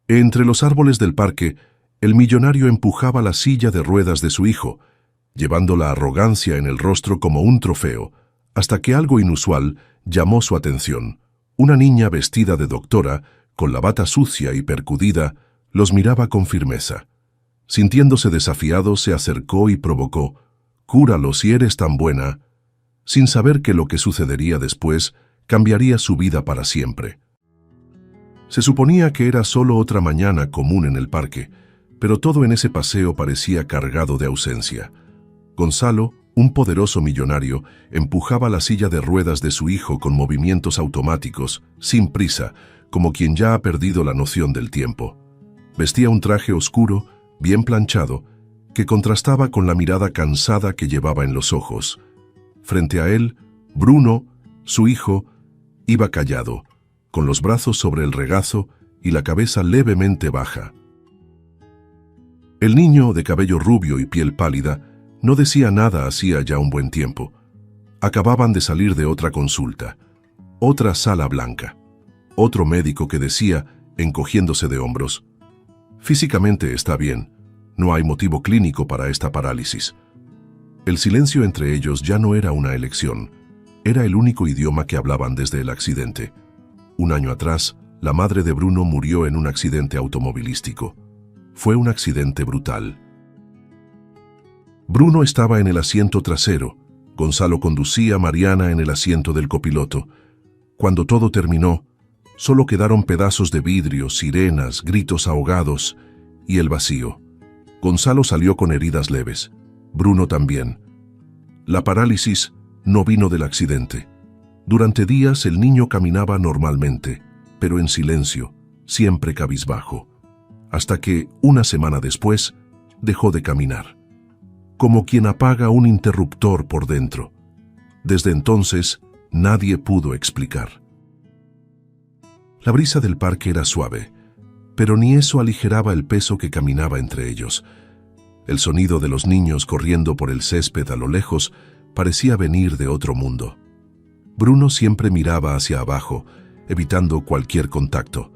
Entre los árboles del parque, el millonario empujaba la silla de ruedas de su hijo, llevando la arrogancia en el rostro como un trofeo, hasta que algo inusual llamó su atención. Una niña vestida de doctora, con la bata sucia y percudida, los miraba con firmeza. Sintiéndose desafiado, se acercó y provocó: «Cúralo si eres tan buena», sin saber que lo que sucedería después cambiaría su vida para siempre. Se suponía que era solo otra mañana común en el parque, pero todo en ese paseo parecía cargado de ausencia. Gonzalo, un poderoso millonario, empujaba la silla de ruedas de su hijo con movimientos automáticos, sin prisa, como quien ya ha perdido la noción del tiempo. Vestía un traje oscuro, bien planchado, que contrastaba con la mirada cansada que llevaba en los ojos. Frente a él, Bruno, su hijo, iba callado, con los brazos sobre el regazo y la cabeza levemente baja. El niño, de cabello rubio y piel pálida, no decía nada hacía ya un buen tiempo. Acababan de salir de otra consulta, otra sala blanca, otro médico que decía, encogiéndose de hombros: «Físicamente está bien, no hay motivo clínico para esta parálisis». El silencio entre ellos ya no era una elección, era el único idioma que hablaban desde el accidente. Un año atrás, la madre de Bruno murió en un accidente automovilístico. Fue un accidente brutal. Bruno estaba en el asiento trasero, Gonzalo conducía, Mariana en el asiento del copiloto. Cuando todo terminó, solo quedaron pedazos de vidrio, sirenas, gritos ahogados y el vacío. Gonzalo salió con heridas leves, Bruno también. La parálisis no vino del accidente. Durante días el niño caminaba normalmente, pero en silencio, siempre cabizbajo, hasta que, una semana después, dejó de caminar, como quien apaga un interruptor por dentro. Desde entonces, nadie pudo explicar. La brisa del parque era suave, pero ni eso aligeraba el peso que caminaba entre ellos. El sonido de los niños corriendo por el césped a lo lejos parecía venir de otro mundo. Bruno siempre miraba hacia abajo, evitando cualquier contacto.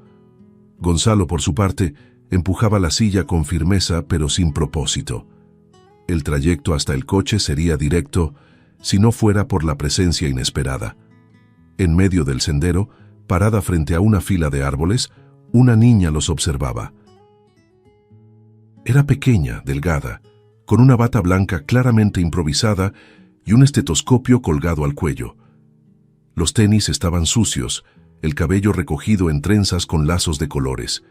Gonzalo, por su parte, empujaba la silla con firmeza pero sin propósito. El trayecto hasta el coche sería directo si no fuera por la presencia inesperada. En medio del sendero, parada frente a una fila de árboles, una niña los observaba. Era pequeña, delgada, con una bata blanca claramente improvisada y un estetoscopio colgado al cuello. Los tenis estaban sucios, el cabello recogido en trenzas con lazos de colores.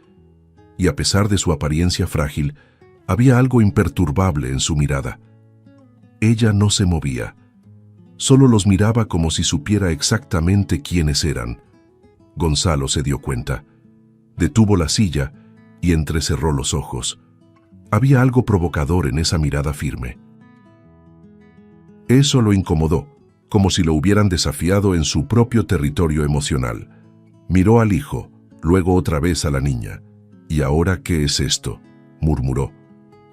Y a pesar de su apariencia frágil, había algo imperturbable en su mirada. Ella no se movía, solo los miraba como si supiera exactamente quiénes eran. Gonzalo se dio cuenta. Detuvo la silla y entrecerró los ojos. Había algo provocador en esa mirada firme. Eso lo incomodó, como si lo hubieran desafiado en su propio territorio emocional. Miró al hijo, luego otra vez a la niña. «¿Y ahora qué es esto?», murmuró.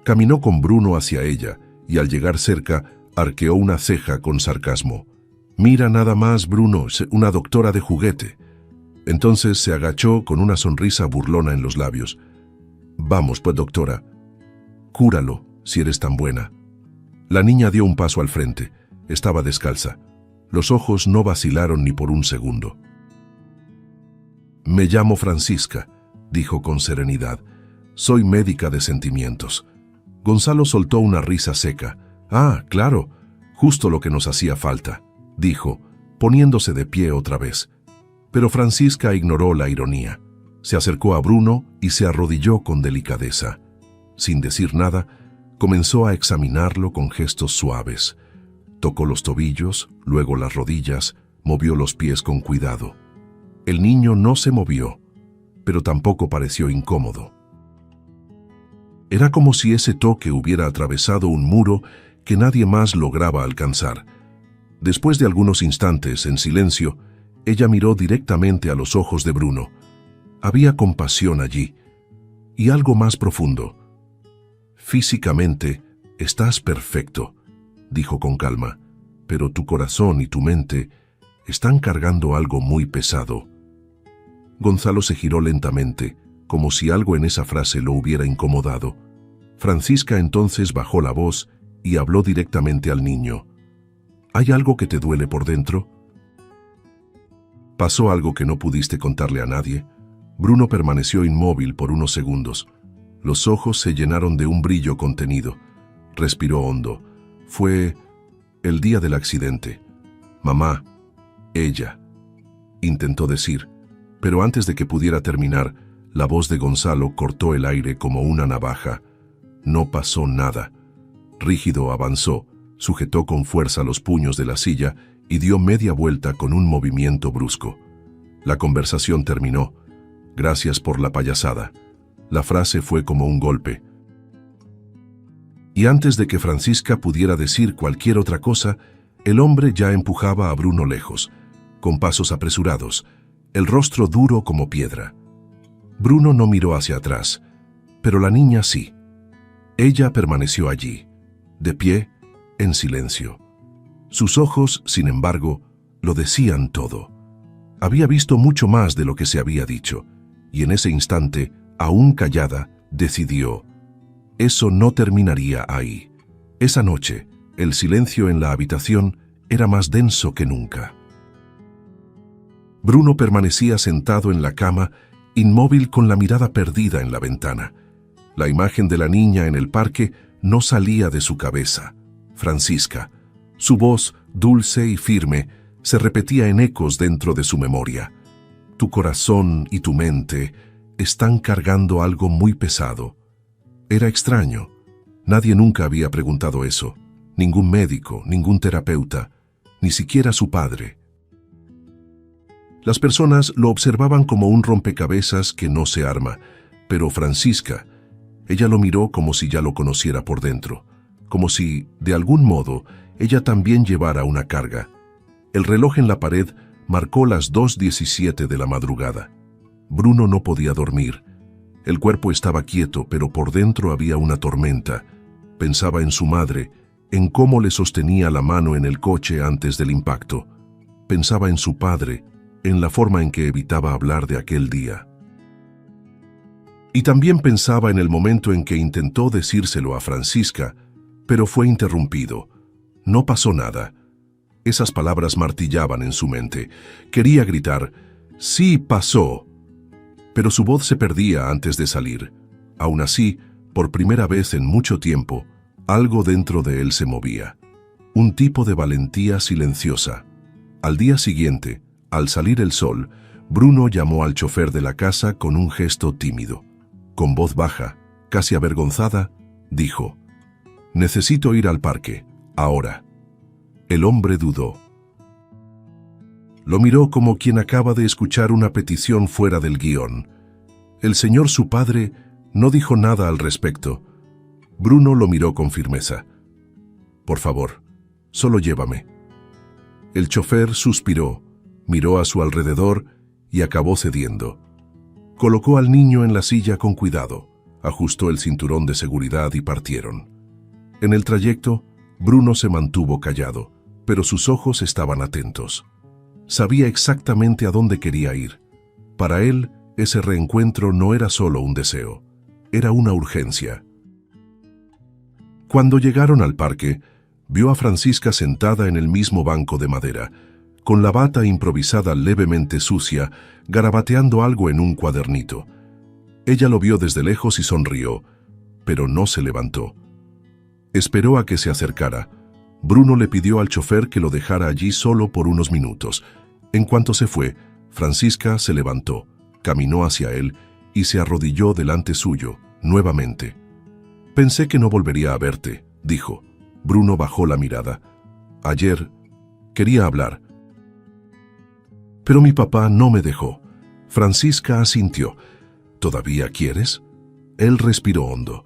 Caminó con Bruno hacia ella y al llegar cerca arqueó una ceja con sarcasmo. «Mira nada más, Bruno, una doctora de juguete». Entonces se agachó con una sonrisa burlona en los labios. «Vamos, pues, doctora. Cúralo, si eres tan buena». La niña dio un paso al frente. Estaba descalza. Los ojos no vacilaron ni por un segundo. «Me llamo Francisca», dijo con serenidad. «Soy médica de sentimientos». Gonzalo soltó una risa seca. «Ah, claro, justo lo que nos hacía falta», dijo, poniéndose de pie otra vez. Pero Francisca ignoró la ironía. Se acercó a Bruno y se arrodilló con delicadeza. Sin decir nada, comenzó a examinarlo con gestos suaves. Tocó los tobillos, luego las rodillas, movió los pies con cuidado. El niño no se movió, pero tampoco pareció incómodo. Era como si ese toque hubiera atravesado un muro que nadie más lograba alcanzar. Después de algunos instantes, en silencio, ella miró directamente a los ojos de Bruno. Había compasión allí, y algo más profundo. «Físicamente, estás perfecto», dijo con calma, «pero tu corazón y tu mente están cargando algo muy pesado». Gonzalo se giró lentamente, como si algo en esa frase lo hubiera incomodado. Francisca entonces bajó la voz y habló directamente al niño. ¿Hay algo que te duele por dentro? ¿Pasó algo que no pudiste contarle a nadie? Bruno permaneció inmóvil por unos segundos. Los ojos se llenaron de un brillo contenido. Respiró hondo. Fue el día del accidente. Mamá, ella, intentó decir, pero antes de que pudiera terminar, la voz de Gonzalo cortó el aire como una navaja. No pasó nada. Rígido avanzó, sujetó con fuerza los puños de la silla y dio media vuelta con un movimiento brusco. La conversación terminó. Gracias por la payasada. La frase fue como un golpe. Y antes de que Francisca pudiera decir cualquier otra cosa, el hombre ya empujaba a Bruno lejos, con pasos apresurados, el rostro duro como piedra. Bruno no miró hacia atrás, pero la niña sí. Ella permaneció allí, de pie, en silencio. Sus ojos, sin embargo, lo decían todo. Había visto mucho más de lo que se había dicho, y en ese instante, aún callada, decidió: eso no terminaría ahí. Esa noche, el silencio en la habitación era más denso que nunca. Bruno permanecía sentado en la cama, inmóvil con la mirada perdida en la ventana. La imagen de la niña en el parque no salía de su cabeza. Francisca, su voz, dulce y firme, se repetía en ecos dentro de su memoria. Tu corazón y tu mente están cargando algo muy pesado. Era extraño. Nadie nunca había preguntado eso. Ningún médico, ningún terapeuta, ni siquiera su padre. Las personas lo observaban como un rompecabezas que no se arma, pero Francisca, ella lo miró como si ya lo conociera por dentro, como si, de algún modo, ella también llevara una carga. El reloj en la pared marcó las 2:17 de la madrugada. Bruno no podía dormir. El cuerpo estaba quieto, pero por dentro había una tormenta. Pensaba en su madre, en cómo le sostenía la mano en el coche antes del impacto. Pensaba en su padre, en la forma en que evitaba hablar de aquel día. Y también pensaba en el momento en que intentó decírselo a Francisca, pero fue interrumpido. No pasó nada. Esas palabras martillaban en su mente. Quería gritar: «Sí, pasó», pero su voz se perdía antes de salir. Aún así, por primera vez en mucho tiempo, algo dentro de él se movía. Un tipo de valentía silenciosa. Al día siguiente, al salir el sol, Bruno llamó al chofer de la casa con un gesto tímido. Con voz baja, casi avergonzada, dijo: «Necesito ir al parque, ahora». El hombre dudó. Lo miró como quien acaba de escuchar una petición fuera del guión. El señor su padre no dijo nada al respecto. Bruno lo miró con firmeza. «Por favor, solo llévame». El chofer suspiró, miró a su alrededor y acabó cediendo. Colocó al niño en la silla con cuidado, ajustó el cinturón de seguridad y partieron. En el trayecto, Bruno se mantuvo callado, pero sus ojos estaban atentos. Sabía exactamente a dónde quería ir. Para él, ese reencuentro no era solo un deseo, era una urgencia. Cuando llegaron al parque, vio a Francisca sentada en el mismo banco de madera, con la bata improvisada levemente sucia, garabateando algo en un cuadernito. Ella lo vio desde lejos y sonrió, pero no se levantó. Esperó a que se acercara. Bruno le pidió al chofer que lo dejara allí solo por unos minutos. En cuanto se fue, Francisca se levantó, caminó hacia él y se arrodilló delante suyo, nuevamente. «Pensé que no volvería a verte», dijo. Bruno bajó la mirada. «Ayer quería hablar, pero mi papá no me dejó». Francisca asintió. «¿Todavía quieres?». Él respiró hondo.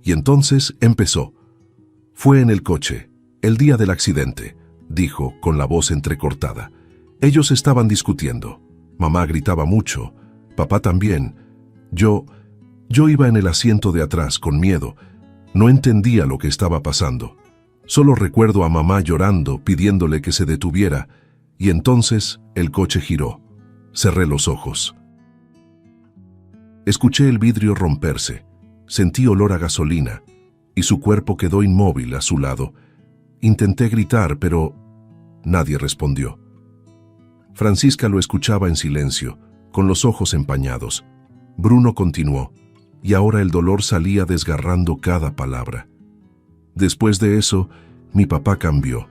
Y entonces empezó. «Fue en el coche, el día del accidente», dijo con la voz entrecortada. «Ellos estaban discutiendo. Mamá gritaba mucho, papá también. Yo iba en el asiento de atrás con miedo. No entendía lo que estaba pasando. Solo recuerdo a mamá llorando, pidiéndole que se detuviera, y entonces el coche giró. Cerré los ojos». Escuché el vidrio romperse, sentí olor a gasolina, y su cuerpo quedó inmóvil a su lado. Intenté gritar, pero nadie respondió. Francisca lo escuchaba en silencio, con los ojos empañados. Bruno continuó, y ahora el dolor salía desgarrando cada palabra. Después de eso, mi papá cambió.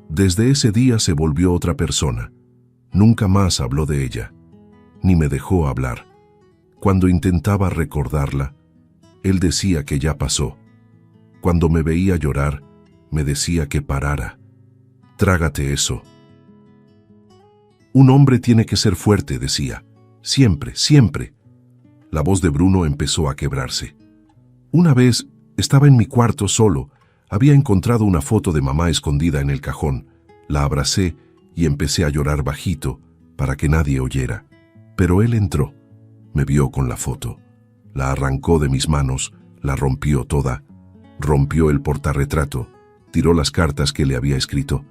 Desde ese día se volvió otra persona. Nunca más habló de ella, ni me dejó hablar. Cuando intentaba recordarla, él decía que ya pasó. Cuando me veía llorar, me decía que parara. Trágate eso. Un hombre tiene que ser fuerte, decía. Siempre, siempre. La voz de Bruno empezó a quebrarse. Una vez estaba en mi cuarto solo. Había encontrado una foto de mamá escondida en el cajón. La abracé y empecé a llorar bajito para que nadie oyera. Pero él entró. Me vio con la foto. La arrancó de mis manos, la rompió toda. Rompió el portarretrato, tiró las cartas que le había escrito.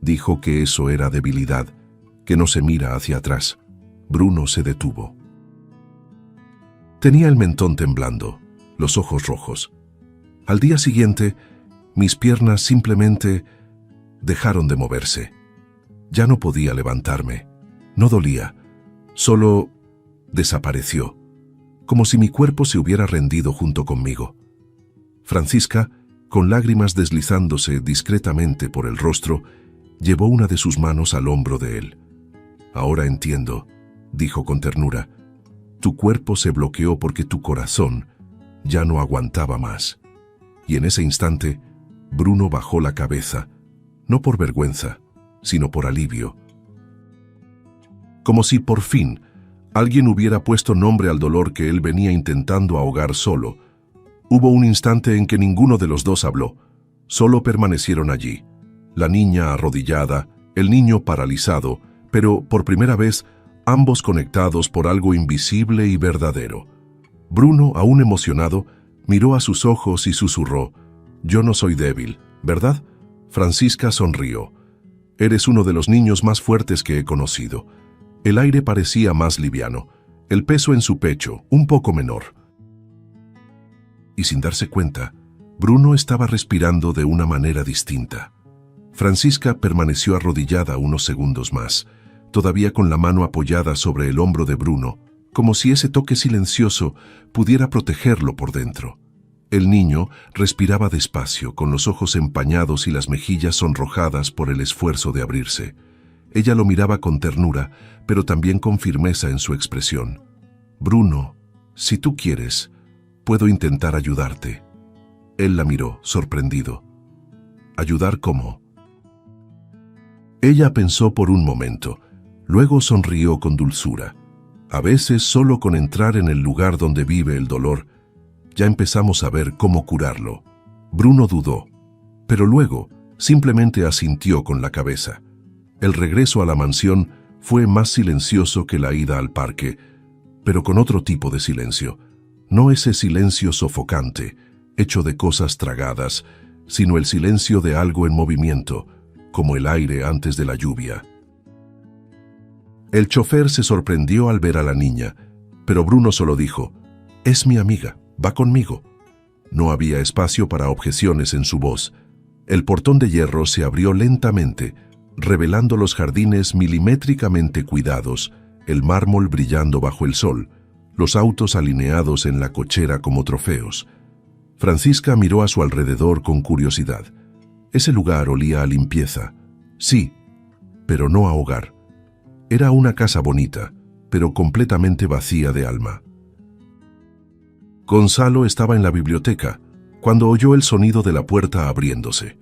Dijo que eso era debilidad, que no se mira hacia atrás. Bruno se detuvo. Tenía el mentón temblando, los ojos rojos. Al día siguiente, mis piernas simplemente dejaron de moverse. Ya no podía levantarme. No dolía. Solo desapareció, como si mi cuerpo se hubiera rendido junto conmigo. Francisca, con lágrimas deslizándose discretamente por el rostro, llevó una de sus manos al hombro de él. Ahora entiendo, dijo con ternura. Tu cuerpo se bloqueó porque tu corazón ya no aguantaba más. Y en ese instante, Bruno bajó la cabeza, no por vergüenza, sino por alivio. Como si por fin alguien hubiera puesto nombre al dolor que él venía intentando ahogar solo. Hubo un instante en que ninguno de los dos habló. Solo permanecieron allí. La niña arrodillada, el niño paralizado, pero por primera vez ambos conectados por algo invisible y verdadero. Bruno, aún emocionado, miró a sus ojos y susurró: «Yo no soy débil, ¿verdad?» Francisca sonrió. «Eres uno de los niños más fuertes que he conocido». El aire parecía más liviano, el peso en su pecho un poco menor. Y sin darse cuenta, Bruno estaba respirando de una manera distinta. Francisca permaneció arrodillada unos segundos más, todavía con la mano apoyada sobre el hombro de Bruno, como si ese toque silencioso pudiera protegerlo por dentro. El niño respiraba despacio, con los ojos empañados y las mejillas sonrojadas por el esfuerzo de abrirse. Ella lo miraba con ternura, pero también con firmeza en su expresión. «Bruno, si tú quieres, puedo intentar ayudarte». Él la miró, sorprendido. «¿Ayudar cómo?» Ella pensó por un momento, luego sonrió con dulzura. A veces, solo con entrar en el lugar donde vive el dolor, ya empezamos a ver cómo curarlo. Bruno dudó, pero luego simplemente asintió con la cabeza. El regreso a la mansión fue más silencioso que la ida al parque, pero con otro tipo de silencio. No ese silencio sofocante, hecho de cosas tragadas, sino el silencio de algo en movimiento, como el aire antes de la lluvia. El chofer se sorprendió al ver a la niña, pero Bruno solo dijo: «Es mi amiga, va conmigo». No había espacio para objeciones en su voz. El portón de hierro se abrió lentamente, revelando los jardines milimétricamente cuidados, el mármol brillando bajo el sol, los autos alineados en la cochera como trofeos. Francisca miró a su alrededor con curiosidad. Ese lugar olía a limpieza. Sí, pero no a hogar. Era una casa bonita, pero completamente vacía de alma. Gonzalo estaba en la biblioteca cuando oyó el sonido de la puerta abriéndose.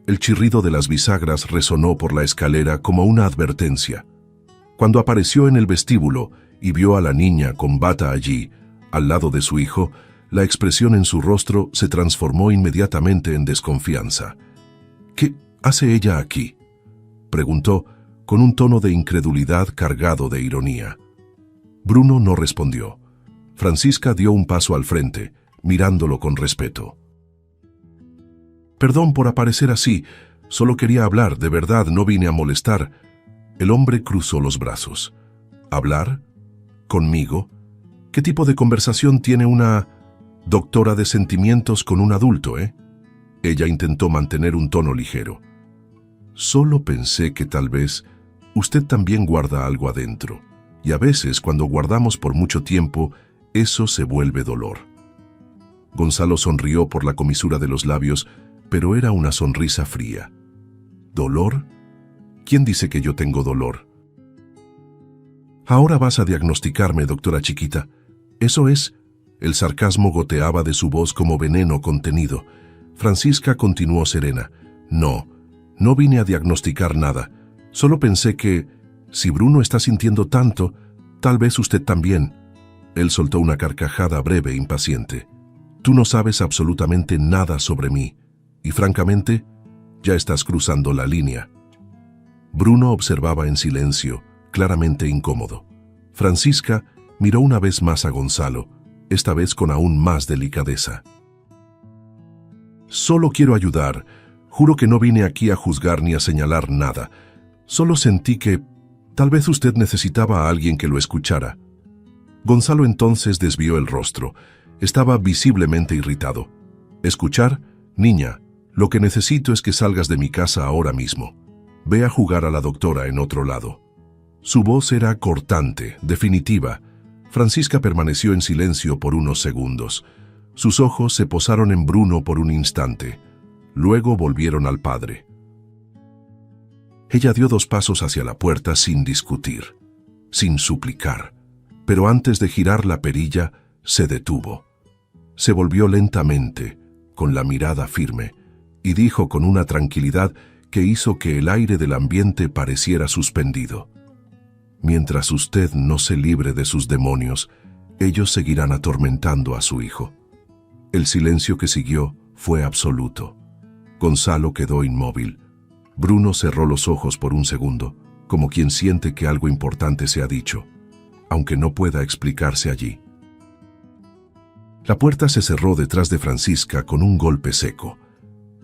El chirrido de las bisagras resonó por la escalera como una advertencia. Cuando apareció en el vestíbulo y vio a la niña con bata allí, al lado de su hijo, la expresión en su rostro se transformó inmediatamente en desconfianza. «¿Qué hace ella aquí?», preguntó, con un tono de incredulidad cargado de ironía. Bruno no respondió. Francisca dio un paso al frente, mirándolo con respeto. «Perdón por aparecer así, solo quería hablar, de verdad, no vine a molestar». El hombre cruzó los brazos. «¿Hablar? ¿Conmigo? ¿Qué tipo de conversación tiene una doctora de sentimientos con un adulto, eh? Ella intentó mantener un tono ligero. Solo pensé que tal vez usted también guarda algo adentro, y a veces cuando guardamos por mucho tiempo, eso se vuelve dolor. Gonzalo sonrió por la comisura de los labios, pero era una sonrisa fría. ¿Dolor? ¿Quién dice que yo tengo dolor? Ahora vas a diagnosticarme, doctora chiquita. Eso es. El sarcasmo goteaba de su voz como veneno contenido. Francisca continuó serena. No vine a diagnosticar nada. Solo pensé que, si Bruno está sintiendo tanto, tal vez usted también. Él soltó una carcajada breve e impaciente. Tú no sabes absolutamente nada sobre mí, y francamente, ya estás cruzando la línea. Bruno observaba en silencio, claramente incómodo. Francisca miró una vez más a Gonzalo, esta vez con aún más delicadeza. Solo quiero ayudar. Juro que no vine aquí a juzgar ni a señalar nada. Solo sentí que tal vez usted necesitaba a alguien que lo escuchara. Gonzalo entonces desvió el rostro. Estaba visiblemente irritado. ¿Escuchar? Niña, lo que necesito es que salgas de mi casa ahora mismo. Ve a jugar a la doctora en otro lado. Su voz era cortante, definitiva. Francisca permaneció en silencio por unos segundos. Sus ojos se posaron en Bruno por un instante. Luego volvieron al padre. Ella dio 2 pasos hacia la puerta sin discutir, sin suplicar, pero antes de girar la perilla, se detuvo. Se volvió lentamente, con la mirada firme, y dijo con una tranquilidad que hizo que el aire del ambiente pareciera suspendido. Mientras usted no se libre de sus demonios, ellos seguirán atormentando a su hijo. El silencio que siguió fue absoluto. Gonzalo quedó inmóvil. Bruno cerró los ojos por un segundo, como quien siente que algo importante se ha dicho, aunque no pueda explicarse allí. La puerta se cerró detrás de Francisca con un golpe seco.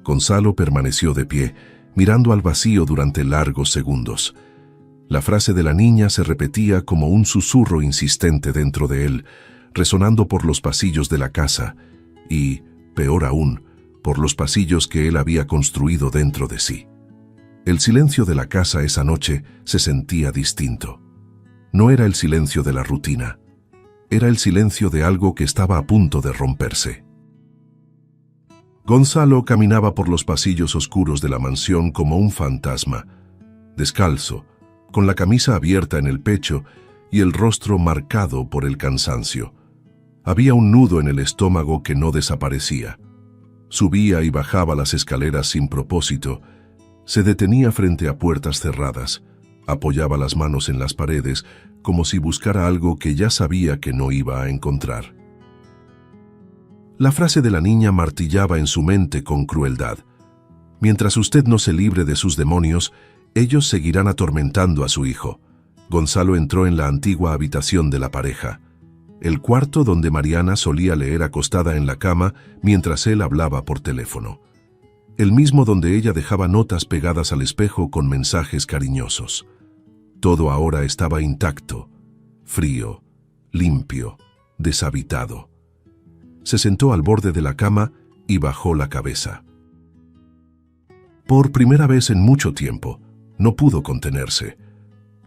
Gonzalo permaneció de pie, mirando al vacío durante largos segundos. La frase de la niña se repetía como un susurro insistente dentro de él, resonando por los pasillos de la casa y, peor aún, por los pasillos que él había construido dentro de sí. El silencio de la casa esa noche se sentía distinto. No era el silencio de la rutina, era el silencio de algo que estaba a punto de romperse. Gonzalo caminaba por los pasillos oscuros de la mansión como un fantasma, descalzo, con la camisa abierta en el pecho y el rostro marcado por el cansancio. Había un nudo en el estómago que no desaparecía. Subía y bajaba las escaleras sin propósito, se detenía frente a puertas cerradas, apoyaba las manos en las paredes como si buscara algo que ya sabía que no iba a encontrar. La frase de la niña martillaba en su mente con crueldad. Mientras usted no se libre de sus demonios, ellos seguirán atormentando a su hijo. Gonzalo entró en la antigua habitación de la pareja, el cuarto donde Mariana solía leer acostada en la cama mientras él hablaba por teléfono. El mismo donde ella dejaba notas pegadas al espejo con mensajes cariñosos. Todo ahora estaba intacto, frío, limpio, deshabitado. Se sentó al borde de la cama y bajó la cabeza. Por primera vez en mucho tiempo, no pudo contenerse.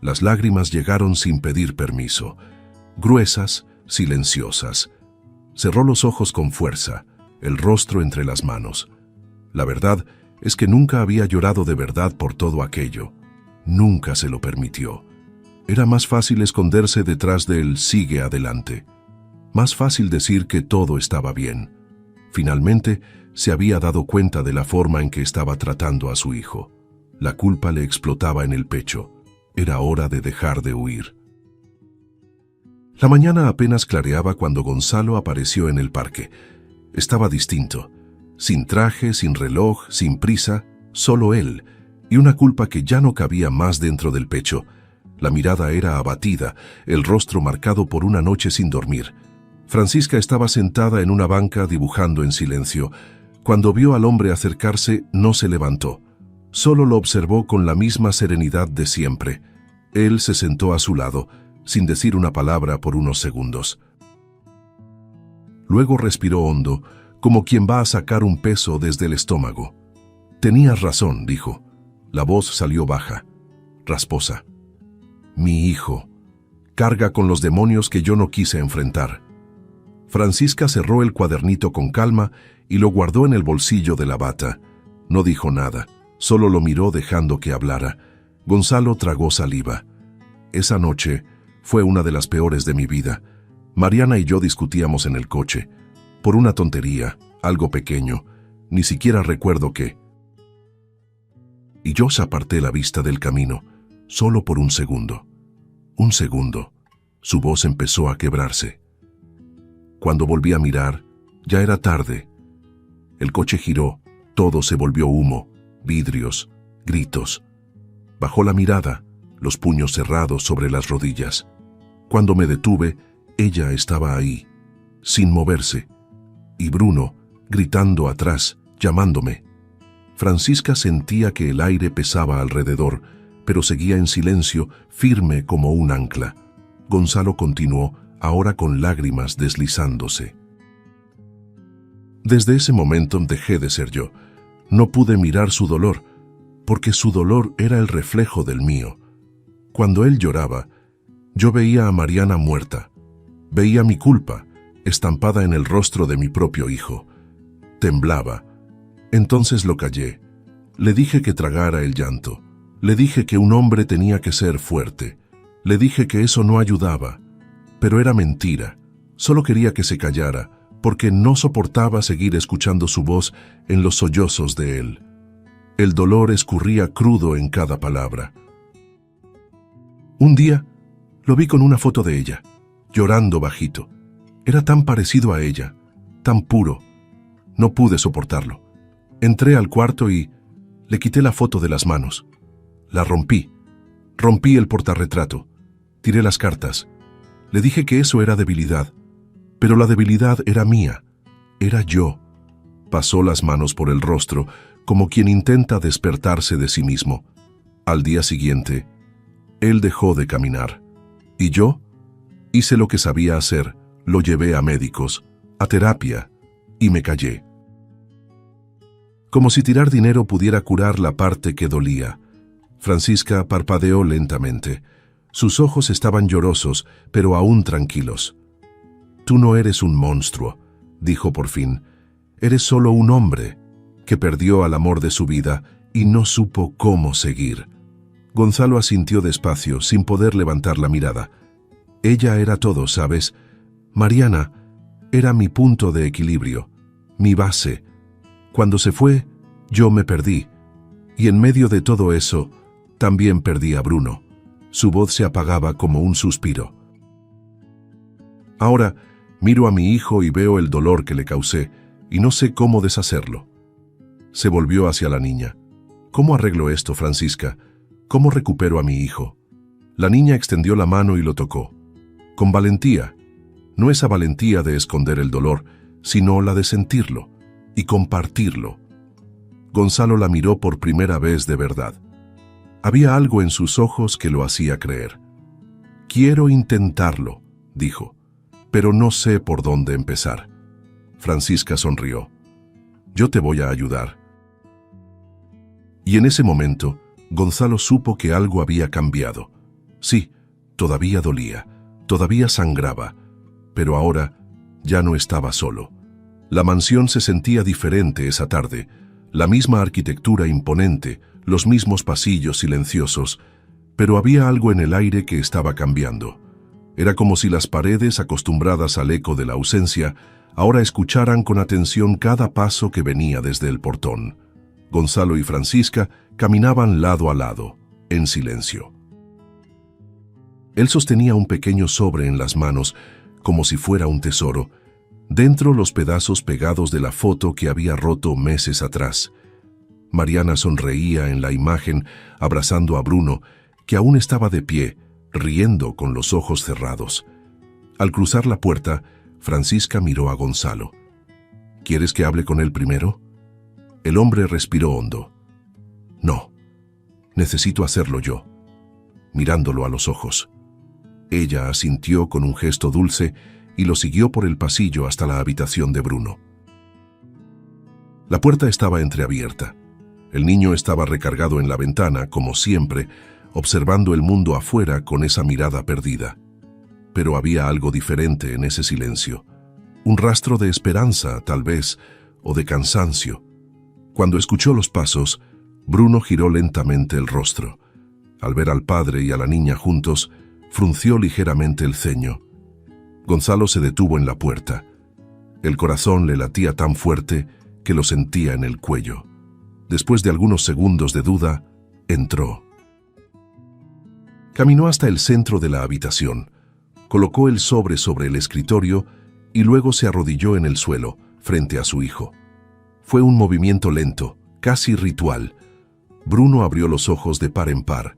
Las lágrimas llegaron sin pedir permiso, gruesas, silenciosas. Cerró los ojos con fuerza, el rostro entre las manos. La verdad es que nunca había llorado de verdad por todo aquello. Nunca se lo permitió. Era más fácil esconderse detrás del sigue adelante. Más fácil decir que todo estaba bien. Finalmente, se había dado cuenta de la forma en que estaba tratando a su hijo. La culpa le explotaba en el pecho. Era hora de dejar de huir. La mañana apenas clareaba cuando Gonzalo apareció en el parque. Estaba distinto. Sin traje, sin reloj, sin prisa, solo él, y una culpa que ya no cabía más dentro del pecho. La mirada era abatida, el rostro marcado por una noche sin dormir. Francisca estaba sentada en una banca dibujando en silencio. Cuando vio al hombre acercarse, no se levantó. Solo lo observó con la misma serenidad de siempre. Él se sentó a su lado, sin decir una palabra por unos segundos. Luego respiró hondo, como quien va a sacar un peso desde el estómago. «Tenías razón», dijo. La voz salió baja, rasposa. «Mi hijo carga con los demonios que yo no quise enfrentar». Francisca cerró el cuadernito con calma y lo guardó en el bolsillo de la bata. No dijo nada, solo lo miró dejando que hablara. Gonzalo tragó saliva. Esa noche fue una de las peores de mi vida. Mariana y yo discutíamos en el coche. Por una tontería, algo pequeño. Ni siquiera recuerdo qué. Y yo aparté la vista del camino, solo por un segundo. Un segundo. Su voz empezó a quebrarse. Cuando volví a mirar, ya era tarde. El coche giró, todo se volvió humo, vidrios, gritos. Bajó la mirada, los puños cerrados sobre las rodillas. Cuando me detuve, ella estaba ahí, sin moverse. Y Bruno, gritando atrás, llamándome. Francisca sentía que el aire pesaba alrededor, pero seguía en silencio, firme como un ancla. Gonzalo continuó, ahora con lágrimas deslizándose. Desde ese momento dejé de ser yo. No pude mirar su dolor, porque su dolor era el reflejo del mío. Cuando él lloraba, yo veía a Mariana muerta. Veía mi culpa, estampada en el rostro de mi propio hijo. Temblaba. Entonces lo callé. Le dije que tragara el llanto. Le dije que un hombre tenía que ser fuerte. Le dije que eso no ayudaba. Pero era mentira. Solo quería que se callara, porque no soportaba seguir escuchando su voz en los sollozos de él. El dolor escurría crudo en cada palabra. Un día lo vi con una foto de ella, llorando bajito. Era tan parecido a ella, tan puro. No pude soportarlo. Entré al cuarto y le quité la foto de las manos. La rompí. Rompí el portarretrato. Tiré las cartas. Le dije que eso era debilidad. Pero la debilidad era mía. Era yo. Pasó las manos por el rostro, como quien intenta despertarse de sí mismo. Al día siguiente, él dejó de caminar. Y yo hice lo que sabía hacer. Lo llevé a médicos, a terapia, y me callé. Como si tirar dinero pudiera curar la parte que dolía. Francisca parpadeó lentamente. Sus ojos estaban llorosos, pero aún tranquilos. «Tú no eres un monstruo», dijo por fin. «Eres solo un hombre que perdió al amor de su vida y no supo cómo seguir». Gonzalo asintió despacio, sin poder levantar la mirada. Ella era todo, ¿sabes? Mariana era mi punto de equilibrio, mi base. Cuando se fue, yo me perdí. Y en medio de todo eso, también perdí a Bruno. Su voz se apagaba como un suspiro. Ahora, miro a mi hijo y veo el dolor que le causé, y no sé cómo deshacerlo. Se volvió hacia la niña. «¿Cómo arreglo esto, Francisca? ¿Cómo recupero a mi hijo?» La niña extendió la mano y lo tocó. Con valentía. No esa valentía de esconder el dolor, sino la de sentirlo y compartirlo. Gonzalo la miró por primera vez de verdad. Había algo en sus ojos que lo hacía creer. «Quiero intentarlo», dijo, «pero no sé por dónde empezar». Francisca sonrió. «Yo te voy a ayudar». Y en ese momento, Gonzalo supo que algo había cambiado. Sí, todavía dolía, todavía sangraba, pero ahora ya no estaba solo. La mansión se sentía diferente esa tarde, la misma arquitectura imponente, los mismos pasillos silenciosos, pero había algo en el aire que estaba cambiando. Era como si las paredes, acostumbradas al eco de la ausencia, ahora escucharan con atención cada paso que venía desde el portón. Gonzalo y Francisca caminaban lado a lado, en silencio. Él sostenía un pequeño sobre en las manos, como si fuera un tesoro. Dentro los pedazos pegados de la foto que había roto meses atrás. Mariana sonreía en la imagen, abrazando a Bruno, que aún estaba de pie, riendo con los ojos cerrados. Al cruzar la puerta, Francisca miró a Gonzalo. «¿Quieres que hable con él primero?» El hombre respiró hondo. «No, necesito hacerlo yo», mirándolo a los ojos. Ella asintió con un gesto dulce y lo siguió por el pasillo hasta la habitación de Bruno. La puerta estaba entreabierta. El niño estaba recargado en la ventana, como siempre, observando el mundo afuera con esa mirada perdida. Pero había algo diferente en ese silencio. Un rastro de esperanza, tal vez, o de cansancio. Cuando escuchó los pasos, Bruno giró lentamente el rostro. Al ver al padre y a la niña juntos, frunció ligeramente el ceño. Gonzalo se detuvo en la puerta. El corazón le latía tan fuerte que lo sentía en el cuello. Después de algunos segundos de duda, entró. Caminó hasta el centro de la habitación, colocó el sobre el escritorio y luego se arrodilló en el suelo, frente a su hijo. Fue un movimiento lento, casi ritual. Bruno abrió los ojos de par en par.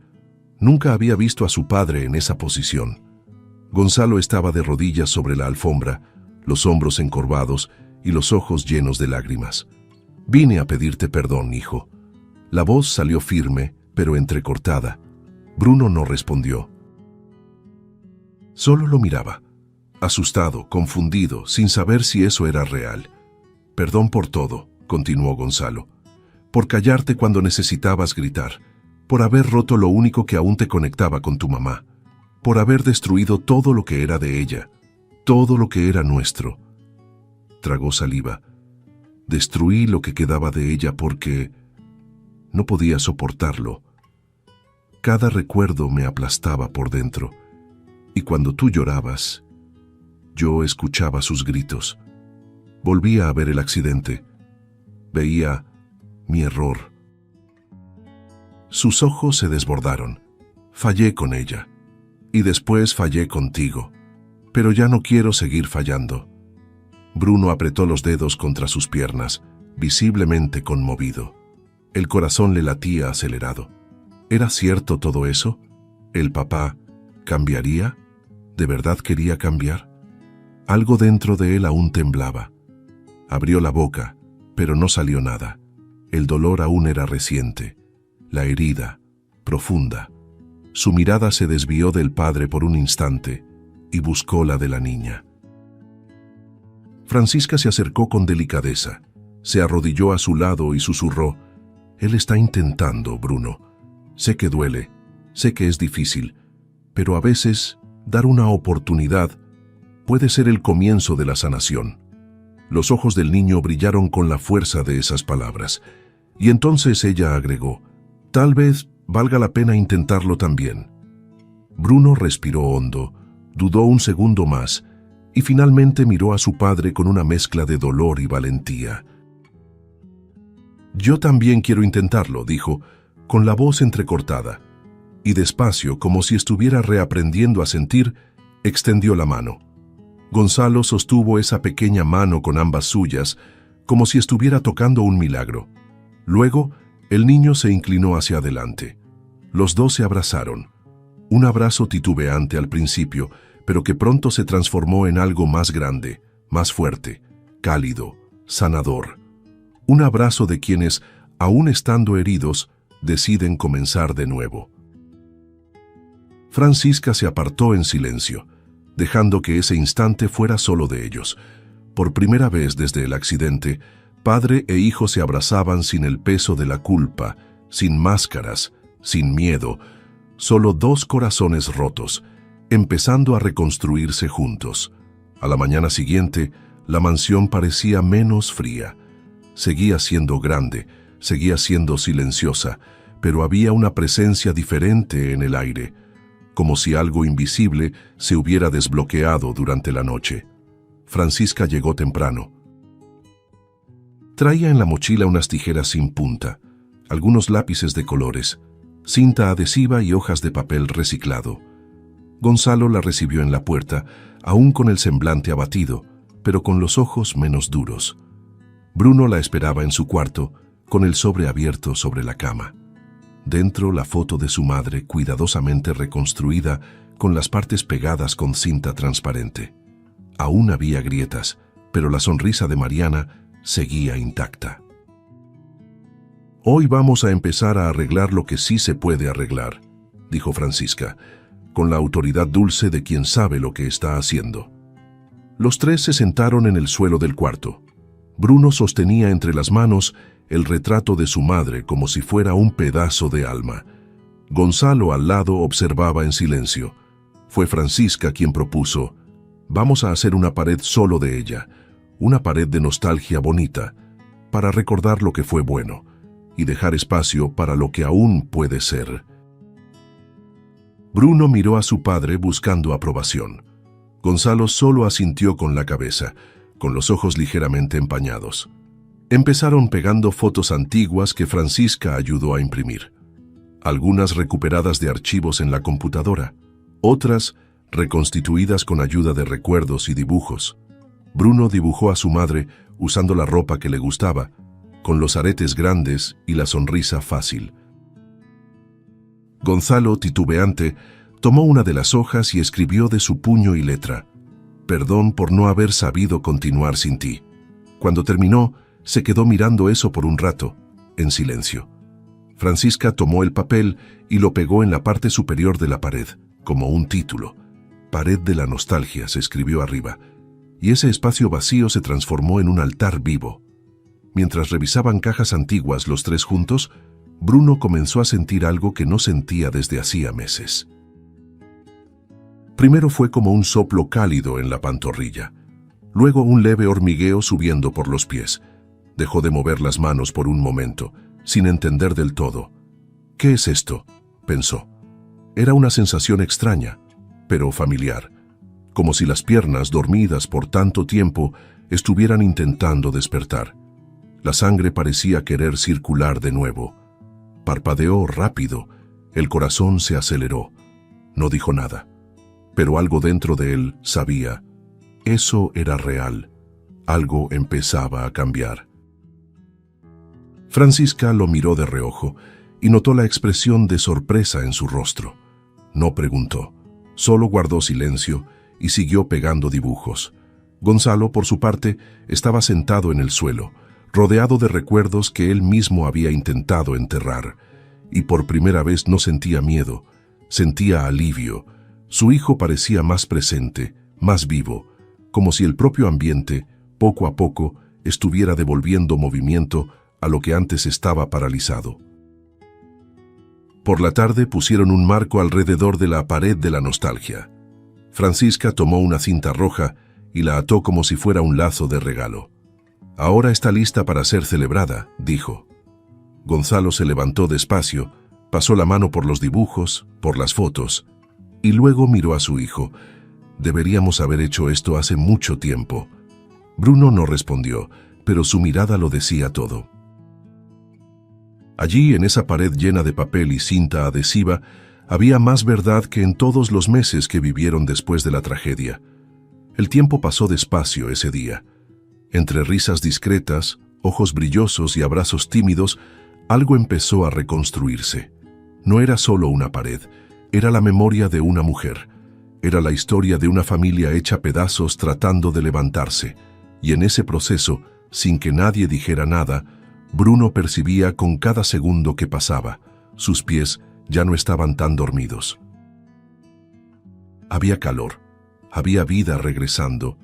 Nunca había visto a su padre en esa posición. Gonzalo estaba de rodillas sobre la alfombra, los hombros encorvados y los ojos llenos de lágrimas. «Vine a pedirte perdón, hijo». La voz salió firme, pero entrecortada. Bruno no respondió. Solo lo miraba, asustado, confundido, sin saber si eso era real. «Perdón por todo», continuó Gonzalo. «Por callarte cuando necesitabas gritar, por haber roto lo único que aún te conectaba con tu mamá, por haber destruido todo lo que era de ella, todo lo que era nuestro». Tragó saliva. «Destruí lo que quedaba de ella porque no podía soportarlo. Cada recuerdo me aplastaba por dentro, y cuando tú llorabas, yo escuchaba sus gritos. Volvía a ver el accidente. Veía mi error». Sus ojos se desbordaron. «Fallé con ella. Y después fallé contigo. Pero ya no quiero seguir fallando». Bruno apretó los dedos contra sus piernas, visiblemente conmovido. El corazón le latía acelerado. ¿Era cierto todo eso? ¿El papá cambiaría? ¿De verdad quería cambiar? Algo dentro de él aún temblaba. Abrió la boca, pero no salió nada. El dolor aún era reciente. La herida, profunda. Su mirada se desvió del padre por un instante y buscó la de la niña. Francisca se acercó con delicadeza, se arrodilló a su lado y susurró: «Él está intentando, Bruno. Sé que duele, sé que es difícil, pero a veces dar una oportunidad puede ser el comienzo de la sanación». Los ojos del niño brillaron con la fuerza de esas palabras, y entonces ella agregó: «Tal vez valga la pena intentarlo también». Bruno respiró hondo, dudó un segundo más, y finalmente miró a su padre con una mezcla de dolor y valentía. «Yo también quiero intentarlo», dijo, con la voz entrecortada, y despacio, como si estuviera reaprendiendo a sentir, extendió la mano. Gonzalo sostuvo esa pequeña mano con ambas suyas, como si estuviera tocando un milagro. Luego, el niño se inclinó hacia adelante. Los dos se abrazaron. Un abrazo titubeante al principio, pero que pronto se transformó en algo más grande, más fuerte, cálido, sanador. Un abrazo de quienes, aún estando heridos, deciden comenzar de nuevo. Francisca se apartó en silencio, dejando que ese instante fuera solo de ellos. Por primera vez desde el accidente, padre e hijo se abrazaban sin el peso de la culpa, sin máscaras, sin miedo, solo dos corazones rotos, empezando a reconstruirse juntos. A la mañana siguiente, la mansión parecía menos fría. Seguía siendo grande, seguía siendo silenciosa, pero había una presencia diferente en el aire, como si algo invisible se hubiera desbloqueado durante la noche. Francisca llegó temprano. Traía en la mochila unas tijeras sin punta, algunos lápices de colores, cinta adhesiva y hojas de papel reciclado. Gonzalo la recibió en la puerta, aún con el semblante abatido, pero con los ojos menos duros. Bruno la esperaba en su cuarto, con el sobre abierto sobre la cama. Dentro, la foto de su madre, cuidadosamente reconstruida, con las partes pegadas con cinta transparente. Aún había grietas, pero la sonrisa de Mariana seguía intacta. «Hoy vamos a empezar a arreglar lo que sí se puede arreglar», dijo Francisca, con la autoridad dulce de quien sabe lo que está haciendo. Los tres se sentaron en el suelo del cuarto. Bruno sostenía entre las manos el retrato de su madre como si fuera un pedazo de alma. Gonzalo al lado observaba en silencio. Fue Francisca quien propuso: «Vamos a hacer una pared solo de ella, una pared de nostalgia bonita, para recordar lo que fue bueno y dejar espacio para lo que aún puede ser». Bruno miró a su padre buscando aprobación. Gonzalo solo asintió con la cabeza, con los ojos ligeramente empañados. Empezaron pegando fotos antiguas que Francisca ayudó a imprimir. Algunas recuperadas de archivos en la computadora, otras reconstituidas con ayuda de recuerdos y dibujos. Bruno dibujó a su madre usando la ropa que le gustaba, con los aretes grandes y la sonrisa fácil. Gonzalo, titubeante, tomó una de las hojas y escribió de su puño y letra: «Perdón por no haber sabido continuar sin ti». Cuando terminó, se quedó mirando eso por un rato, en silencio. Francisca tomó el papel y lo pegó en la parte superior de la pared, como un título. «Pared de la nostalgia», se escribió arriba, y ese espacio vacío se transformó en un altar vivo. Mientras revisaban cajas antiguas los tres juntos, Bruno comenzó a sentir algo que no sentía desde hacía meses. Primero fue como un soplo cálido en la pantorrilla, luego un leve hormigueo subiendo por los pies. Dejó de mover las manos por un momento, sin entender del todo. «¿Qué es esto?», pensó. Era una sensación extraña, pero familiar, como si las piernas, dormidas por tanto tiempo, estuvieran intentando despertar. La sangre parecía querer circular de nuevo. Parpadeó rápido, el corazón se aceleró. No dijo nada, pero algo dentro de él sabía. Eso era real. Algo empezaba a cambiar. Francisca lo miró de reojo y notó la expresión de sorpresa en su rostro. No preguntó, solo guardó silencio y siguió pegando dibujos. Gonzalo, por su parte, estaba sentado en el suelo, rodeado de recuerdos que él mismo había intentado enterrar, y por primera vez no sentía miedo, sentía alivio. Su hijo parecía más presente, más vivo, como si el propio ambiente, poco a poco, estuviera devolviendo movimiento a lo que antes estaba paralizado. Por la tarde pusieron un marco alrededor de la pared de la nostalgia. Francisca tomó una cinta roja y la ató como si fuera un lazo de regalo. «Ahora está lista para ser celebrada», dijo. Gonzalo se levantó despacio, pasó la mano por los dibujos, por las fotos, y luego miró a su hijo. «Deberíamos haber hecho esto hace mucho tiempo». Bruno no respondió, pero su mirada lo decía todo. Allí, en esa pared llena de papel y cinta adhesiva, había más verdad que en todos los meses que vivieron después de la tragedia. El tiempo pasó despacio ese día. Entre risas discretas, ojos brillosos y abrazos tímidos, algo empezó a reconstruirse. No era solo una pared, era la memoria de una mujer. Era la historia de una familia hecha pedazos tratando de levantarse. Y en ese proceso, sin que nadie dijera nada, Bruno percibía con cada segundo que pasaba. Sus pies ya no estaban tan dormidos. Había calor, había vida regresando,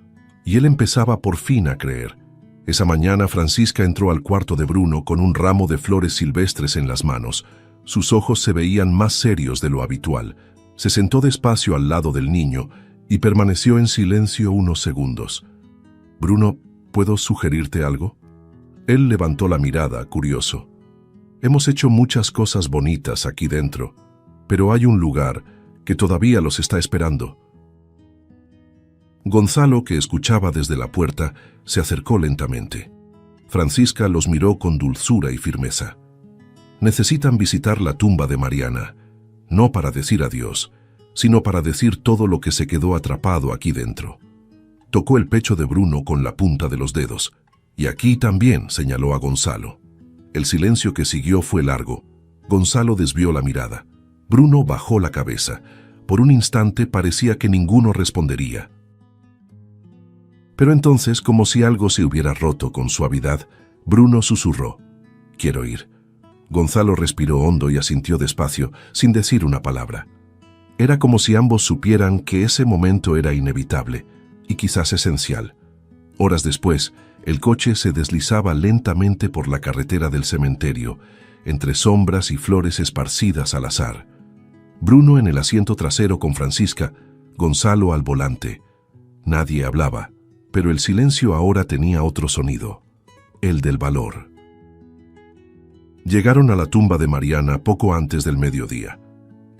y él empezaba por fin a creer. Esa mañana Francisca entró al cuarto de Bruno con un ramo de flores silvestres en las manos. Sus ojos se veían más serios de lo habitual. Se sentó despacio al lado del niño y permaneció en silencio unos segundos. «Bruno, ¿puedo sugerirte algo?». Él levantó la mirada, curioso. «Hemos hecho muchas cosas bonitas aquí dentro, pero hay un lugar que todavía los está esperando». Gonzalo, que escuchaba desde la puerta, se acercó lentamente. Francisca los miró con dulzura y firmeza. «Necesitan visitar la tumba de Mariana, no para decir adiós, sino para decir todo lo que se quedó atrapado aquí dentro». Tocó el pecho de Bruno con la punta de los dedos. «Y aquí también», señaló a Gonzalo. El silencio que siguió fue largo. Gonzalo desvió la mirada. Bruno bajó la cabeza. Por un instante parecía que ninguno respondería. Pero entonces, como si algo se hubiera roto con suavidad, Bruno susurró: «Quiero ir». Gonzalo respiró hondo y asintió despacio, sin decir una palabra. Era como si ambos supieran que ese momento era inevitable, y quizás esencial. Horas después, el coche se deslizaba lentamente por la carretera del cementerio, entre sombras y flores esparcidas al azar. Bruno en el asiento trasero con Francisca, Gonzalo al volante. Nadie hablaba, pero el silencio ahora tenía otro sonido, el del valor. Llegaron a la tumba de Mariana poco antes del mediodía.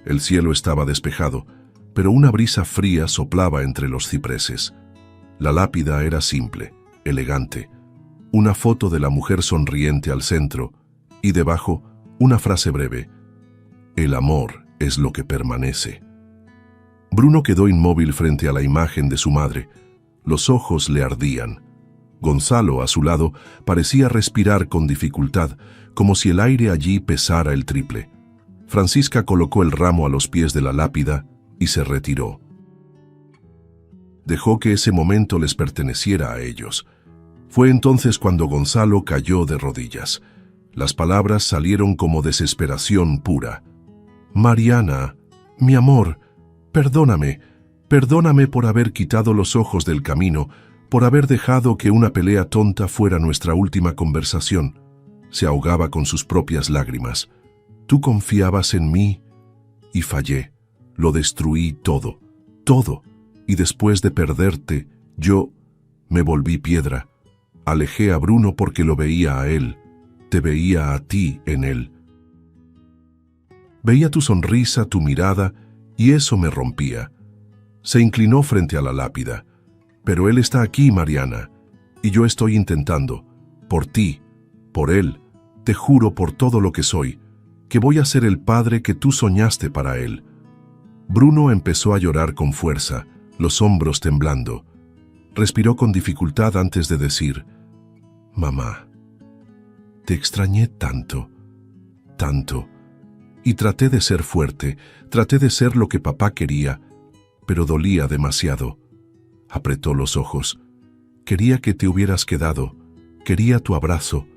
El cielo estaba despejado, pero una brisa fría soplaba entre los cipreses. La lápida era simple, elegante. Una foto de la mujer sonriente al centro y debajo una frase breve: el amor es lo que permanece. Bruno quedó inmóvil frente a la imagen de su madre. Los ojos le ardían. Gonzalo, a su lado, parecía respirar con dificultad, como si el aire allí pesara el triple. Francisca colocó el ramo a los pies de la lápida y se retiró. Dejó que ese momento les perteneciera a ellos. Fue entonces cuando Gonzalo cayó de rodillas. Las palabras salieron como desesperación pura. «Mariana, mi amor, perdóname, perdóname por haber quitado los ojos del camino, por haber dejado que una pelea tonta fuera nuestra última conversación». Se ahogaba con sus propias lágrimas. «Tú confiabas en mí y fallé. Lo destruí todo, todo. Y después de perderte, yo me volví piedra. Alejé a Bruno porque lo veía a él. Te veía a ti en él. Veía tu sonrisa, tu mirada, y eso me rompía». Se inclinó frente a la lápida. «Pero él está aquí, Mariana, y yo estoy intentando, por ti, por él, te juro por todo lo que soy, que voy a ser el padre que tú soñaste para él». Bruno empezó a llorar con fuerza, los hombros temblando. Respiró con dificultad antes de decir: «Mamá, te extrañé tanto, tanto, y traté de ser fuerte, traté de ser lo que papá quería, pero dolía demasiado». Apretó los ojos. «Quería que te hubieras quedado, quería tu abrazo.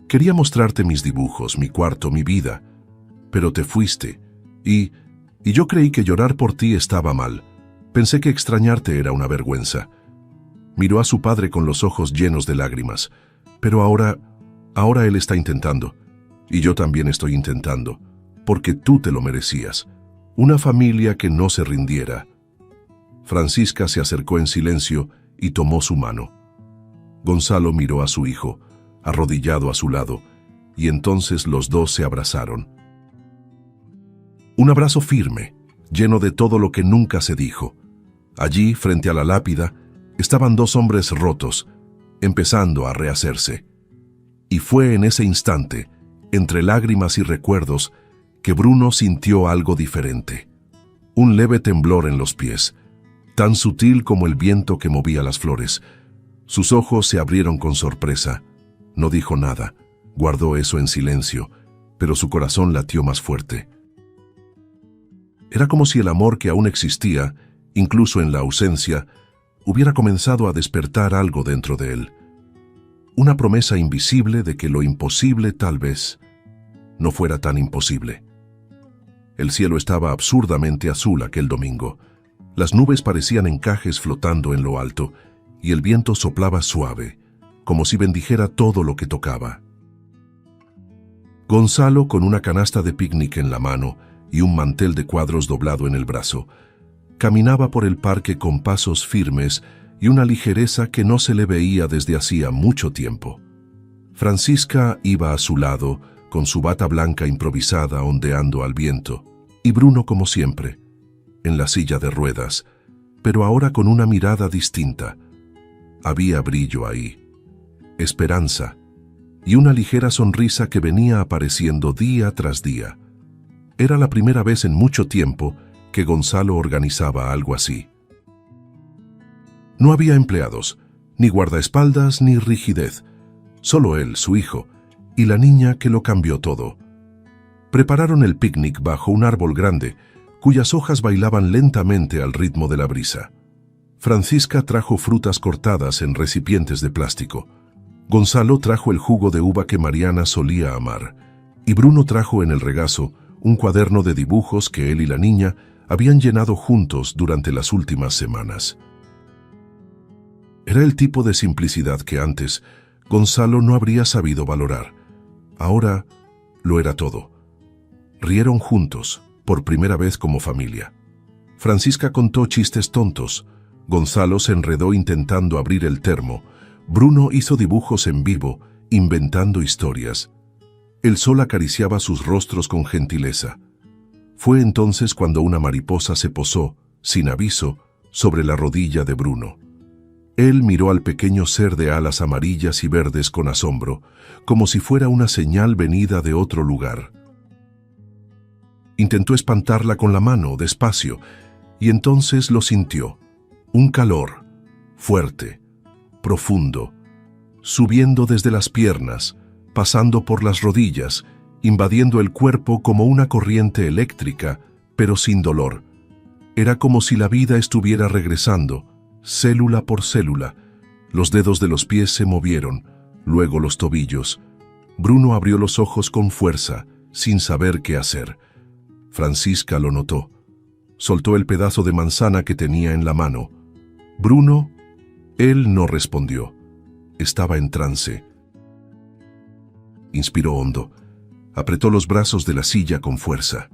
Quería mostrarte mis dibujos, mi cuarto, mi vida, pero te fuiste, y yo creí que llorar por ti estaba mal. Pensé que extrañarte era una vergüenza». Miró a su padre con los ojos llenos de lágrimas. «Pero ahora él está intentando, y yo también estoy intentando, porque tú te lo merecías. Una familia que no se rindiera». Francisca se acercó en silencio y tomó su mano. Gonzalo miró a su hijo, arrodillado a su lado, y entonces los dos se abrazaron. Un abrazo firme, lleno de todo lo que nunca se dijo. Allí, frente a la lápida, estaban dos hombres rotos, empezando a rehacerse. Y fue en ese instante, entre lágrimas y recuerdos, que Bruno sintió algo diferente. Un leve temblor en los pies, tan sutil como el viento que movía las flores. Sus ojos se abrieron con sorpresa. No dijo nada, guardó eso en silencio, pero su corazón latió más fuerte. Era como si el amor que aún existía, incluso en la ausencia, hubiera comenzado a despertar algo dentro de él. Una promesa invisible de que lo imposible tal vez no fuera tan imposible. El cielo estaba absurdamente azul aquel domingo. Las nubes parecían encajes flotando en lo alto, y el viento soplaba suave, como si bendijera todo lo que tocaba. Gonzalo, con una canasta de picnic en la mano y un mantel de cuadros doblado en el brazo, caminaba por el parque con pasos firmes y una ligereza que no se le veía desde hacía mucho tiempo. Francisca iba a su lado, con su bata blanca improvisada ondeando al viento, y Bruno, como siempre, en la silla de ruedas, pero ahora con una mirada distinta. Había brillo ahí, esperanza, y una ligera sonrisa que venía apareciendo día tras día. Era la primera vez en mucho tiempo que Gonzalo organizaba algo así. No había empleados, ni guardaespaldas ni rigidez, solo él, su hijo, y la niña que lo cambió todo. Prepararon el picnic bajo un árbol grande, cuyas hojas bailaban lentamente al ritmo de la brisa. Francisca trajo frutas cortadas en recipientes de plástico. Gonzalo trajo el jugo de uva que Mariana solía amar, y Bruno trajo en el regazo un cuaderno de dibujos que él y la niña habían llenado juntos durante las últimas semanas. Era el tipo de simplicidad que antes Gonzalo no habría sabido valorar. Ahora lo era todo. Rieron juntos, por primera vez como familia. Francisca contó chistes tontos. Gonzalo se enredó intentando abrir el termo. Bruno hizo dibujos en vivo, inventando historias. El sol acariciaba sus rostros con gentileza. Fue entonces cuando una mariposa se posó, sin aviso, sobre la rodilla de Bruno. Él miró al pequeño ser de alas amarillas y verdes con asombro, como si fuera una señal venida de otro lugar. Intentó espantarla con la mano, despacio, y entonces lo sintió. Un calor, fuerte, profundo, subiendo desde las piernas, pasando por las rodillas, invadiendo el cuerpo como una corriente eléctrica, pero sin dolor. Era como si la vida estuviera regresando, célula por célula. Los dedos de los pies se movieron, luego los tobillos. Bruno abrió los ojos con fuerza, sin saber qué hacer. Francisca lo notó. Soltó el pedazo de manzana que tenía en la mano. Bruno, él no respondió. Estaba en trance. Inspiró hondo. Apretó los brazos de la silla con fuerza.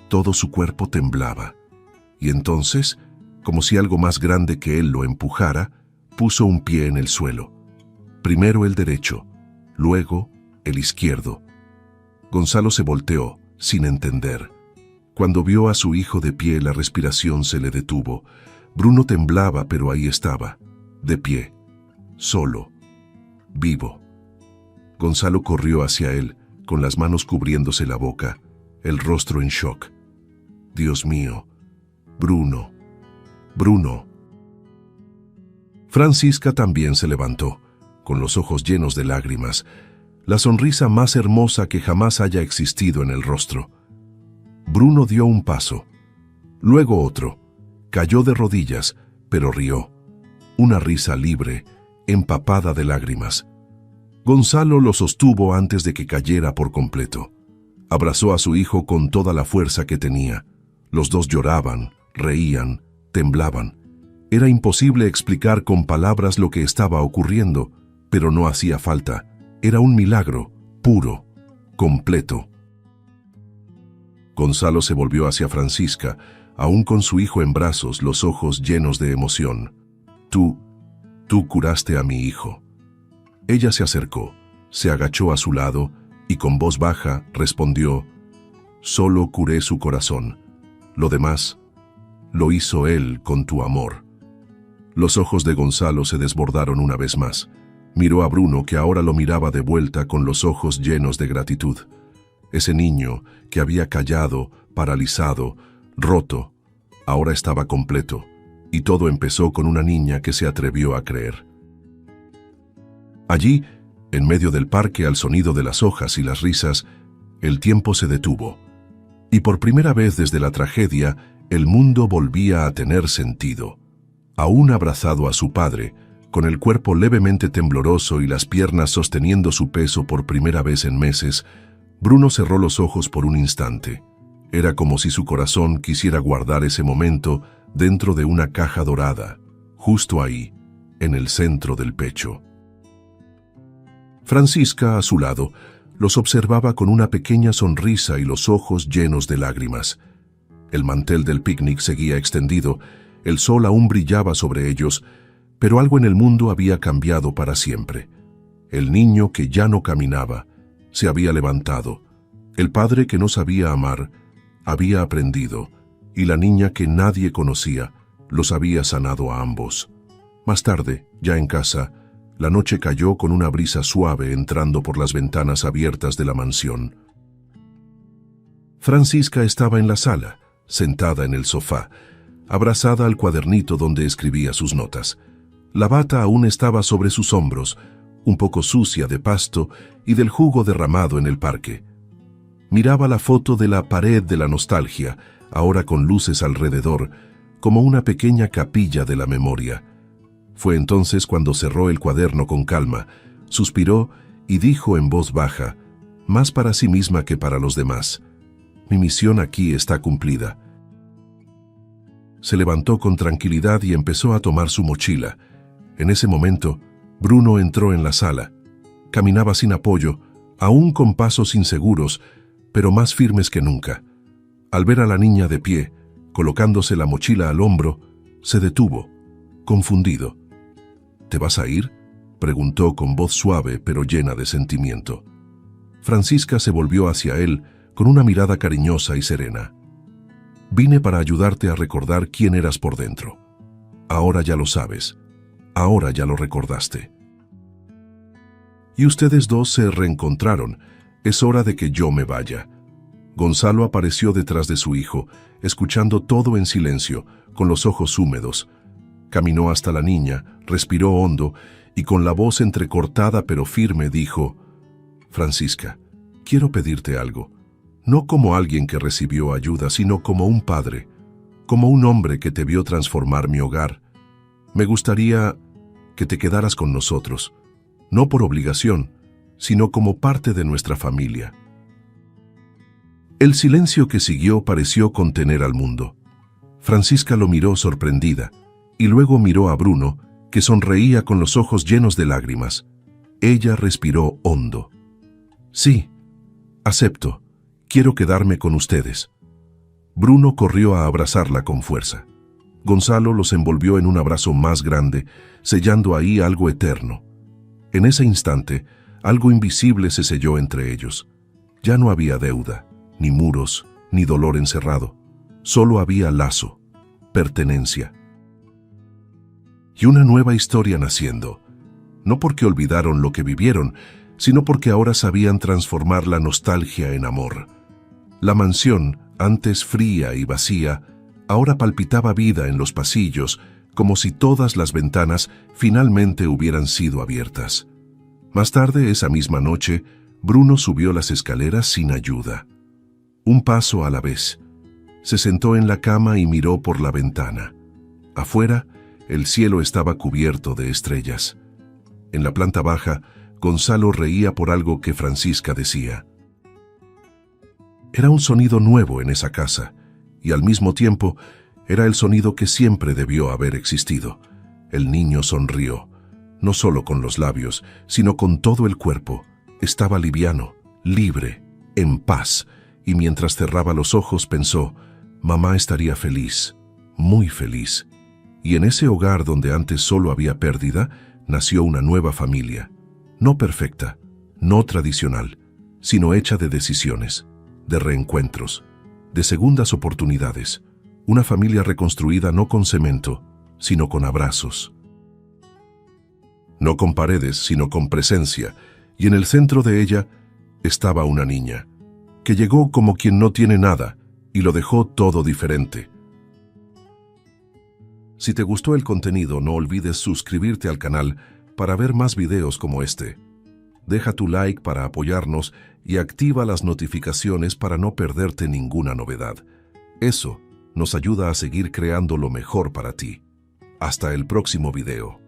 Todo su cuerpo temblaba. Y entonces, como si algo más grande que él lo empujara, puso un pie en el suelo. Primero el derecho, luego el izquierdo. Gonzalo se volteó, sin entender. Cuando vio a su hijo de pie, la respiración se le detuvo. Bruno temblaba, pero ahí estaba, de pie, solo, vivo. Gonzalo corrió hacia él, con las manos cubriéndose la boca, el rostro en shock. Dios mío, Bruno, Bruno. Francisca también se levantó, con los ojos llenos de lágrimas, la sonrisa más hermosa que jamás haya existido en el rostro. Bruno dio un paso, luego otro. Cayó de rodillas, pero rió. Una risa libre, empapada de lágrimas. Gonzalo lo sostuvo antes de que cayera por completo. Abrazó a su hijo con toda la fuerza que tenía. Los dos lloraban, reían, temblaban. Era imposible explicar con palabras lo que estaba ocurriendo, pero no hacía falta. Era un milagro, puro, completo. Gonzalo se volvió hacia Francisca, aún con su hijo en brazos, los ojos llenos de emoción. Tú curaste a mi hijo. Ella se acercó, se agachó a su lado y con voz baja respondió: solo curé su corazón. Lo demás lo hizo él con tu amor. Los ojos de Gonzalo se desbordaron una vez más. Miró a Bruno, que ahora lo miraba de vuelta con los ojos llenos de gratitud. Ese niño que había callado, paralizado, roto, ahora estaba completo, y todo empezó con una niña que se atrevió a creer. Allí, en medio del parque, al sonido de las hojas y las risas, el tiempo se detuvo, y por primera vez desde la tragedia, el mundo volvía a tener sentido. Aún abrazado a su padre, con el cuerpo levemente tembloroso y las piernas sosteniendo su peso por primera vez en meses, Bruno cerró los ojos por un instante. Era como si su corazón quisiera guardar ese momento dentro de una caja dorada, justo ahí, en el centro del pecho. Francisca, a su lado, los observaba con una pequeña sonrisa y los ojos llenos de lágrimas. El mantel del picnic seguía extendido, el sol aún brillaba sobre ellos, pero algo en el mundo había cambiado para siempre. El niño que ya no caminaba se había levantado, el padre que no sabía amar había aprendido, y la niña que nadie conocía los había sanado a ambos. Más tarde, ya en casa, la noche cayó con una brisa suave entrando por las ventanas abiertas de la mansión. Francisca estaba en la sala, sentada en el sofá, abrazada al cuadernito donde escribía sus notas. La bata aún estaba sobre sus hombros, un poco sucia de pasto y del jugo derramado en el parque. Miraba la foto de la pared de la nostalgia, ahora con luces alrededor, como una pequeña capilla de la memoria. Fue entonces cuando cerró el cuaderno con calma, suspiró y dijo en voz baja, más para sí misma que para los demás: mi misión aquí está cumplida. Se levantó con tranquilidad y empezó a tomar su mochila. En ese momento, Bruno entró en la sala. Caminaba sin apoyo, aún con pasos inseguros, pero más firmes que nunca. Al ver a la niña de pie, colocándose la mochila al hombro, se detuvo, confundido. ¿Te vas a ir?, preguntó con voz suave pero llena de sentimiento. Francisca se volvió hacia él con una mirada cariñosa y serena. Vine para ayudarte a recordar quién eras por dentro. Ahora ya lo sabes. Ahora ya lo recordaste. Y ustedes dos se reencontraron. Es hora de que yo me vaya. Gonzalo apareció detrás de su hijo, escuchando todo en silencio, con los ojos húmedos. Caminó hasta la niña, respiró hondo y con la voz entrecortada pero firme dijo: Francisca, quiero pedirte algo. No como alguien que recibió ayuda, sino como un padre, como un hombre que te vio transformar mi hogar. Me gustaría que te quedaras con nosotros, no por obligación, sino como parte de nuestra familia. El silencio que siguió pareció contener al mundo. Francisca lo miró sorprendida, y luego miró a Bruno, que sonreía con los ojos llenos de lágrimas. Ella respiró hondo. Sí, acepto. Quiero quedarme con ustedes. Bruno corrió a abrazarla con fuerza. Gonzalo los envolvió en un abrazo más grande, sellando ahí algo eterno. En ese instante, algo invisible se selló entre ellos. Ya no había deuda, ni muros, ni dolor encerrado. Solo había lazo, pertenencia. Y una nueva historia naciendo. No porque olvidaron lo que vivieron, sino porque ahora sabían transformar la nostalgia en amor. La mansión, antes fría y vacía, ahora palpitaba vida en los pasillos, como si todas las ventanas finalmente hubieran sido abiertas. Más tarde, esa misma noche, Bruno subió las escaleras sin ayuda. Un paso a la vez. Se sentó en la cama y miró por la ventana. Afuera, el cielo estaba cubierto de estrellas. En la planta baja, Gonzalo reía por algo que Francisca decía. Era un sonido nuevo en esa casa, y al mismo tiempo era el sonido que siempre debió haber existido. El niño sonrió, no solo con los labios, sino con todo el cuerpo. Estaba liviano, libre, en paz, y mientras cerraba los ojos pensó: mamá estaría feliz, muy feliz. Y en ese hogar donde antes solo había pérdida, nació una nueva familia. No perfecta, no tradicional, sino hecha de decisiones, de reencuentros, de segundas oportunidades. Una familia reconstruida no con cemento, sino con abrazos. No con paredes, sino con presencia, y en el centro de ella estaba una niña, que llegó como quien no tiene nada, y lo dejó todo diferente. Si te gustó el contenido, no olvides suscribirte al canal para ver más videos como este. Deja tu like para apoyarnos y activa las notificaciones para no perderte ninguna novedad. Eso nos ayuda a seguir creando lo mejor para ti. Hasta el próximo video.